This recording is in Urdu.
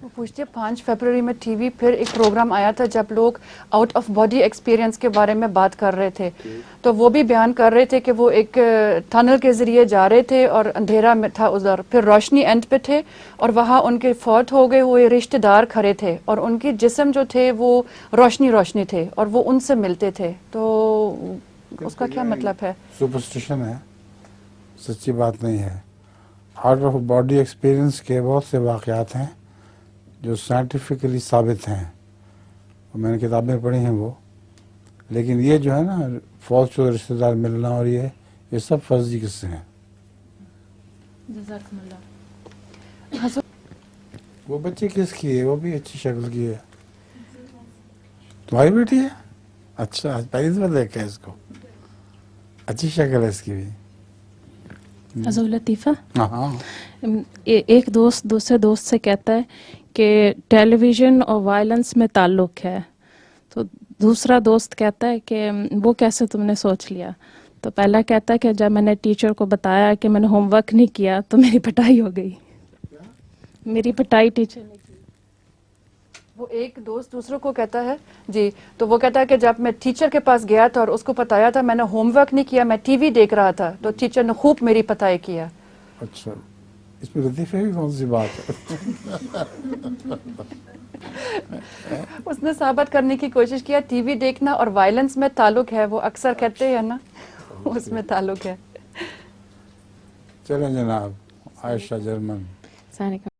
وہ پوچھتے 5 فروری میں ٹی وی پھر ایک پروگرام آیا تھا جب لوگ آؤٹ آف باڈی ایکسپیرینس کے بارے میں بات کر رہے تھے، تو وہ بھی بیان کر رہے تھے کہ وہ ایک ٹنل کے ذریعے جا رہے تھے اور اندھیرا میں تھا ادھر، پھر روشنی اینڈ پہ تھے اور وہاں ان کے فوت ہو گئے ہوئے رشتہ دار کھڑے تھے اور ان کے جسم جو تھے وہ روشنی تھے اور وہ ان سے ملتے تھے. تو اس کا کیا مطلب ہے؟ سپرسٹیشن ہے، سچی بات نہیں ہے. آؤٹ آف باڈی ایکسپیرئنس کے بہت سے واقعات ہیں جو سائنٹیفکلی ثابت ہیں، میں نے کتابیں پڑھی ہیں وہ، لیکن یہ جو ہے نا فوت شدہ رشتہ دار ملنا اور یہ سب فرضی قصے ہیں. جزاکم اللہ. وہ بچی کس کی ہے؟ وہ بھی اچھی شکل کی ہے. تمہاری بیٹی ہے؟ اچھا، پہلی دفعہ دیکھا ہے اس کو. اچھی شکل ہے اس کی بھی. حضور لطیفہ، ہاں، ایک دوست دوسرے دوست سے کہتا ہے کہ ٹیلی ویژن اور وائلنس میں تعلق ہے، تو دوسرا دوست کہتا ہے کہ وہ کیسے تم نے سوچ لیا؟ تو پہلا کہتا ہے کہ جب میں نے ٹیچر کو بتایا کہ میں نے ہوم ورک نہیں کیا تو میری پٹائی ہو گئی. میری پٹائی ٹیچر نے کی. وہ ایک دوست دوسروں کو کہتا ہے جی، تو وہ کہتا ہے کہ جب میں ٹیچر کے پاس گیا تھا اور اس کو بتایا تھا میں نے ہوم ورک نہیں کیا، میں ٹی وی دیکھ رہا تھا، تو ٹیچر نے خوب میری پتائی کیا. اچھا، اس میں لطیفے کی کون سی بات ہے؟ اس نے ثابت کرنے کی کوشش کیا ٹی وی دیکھنا اور وائلنس میں تعلق ہے، وہ اکثر کہتے ہیں نا اس میں تعلق ہے. چلیں جناب. عائشہ جرمن. السلام علیکم.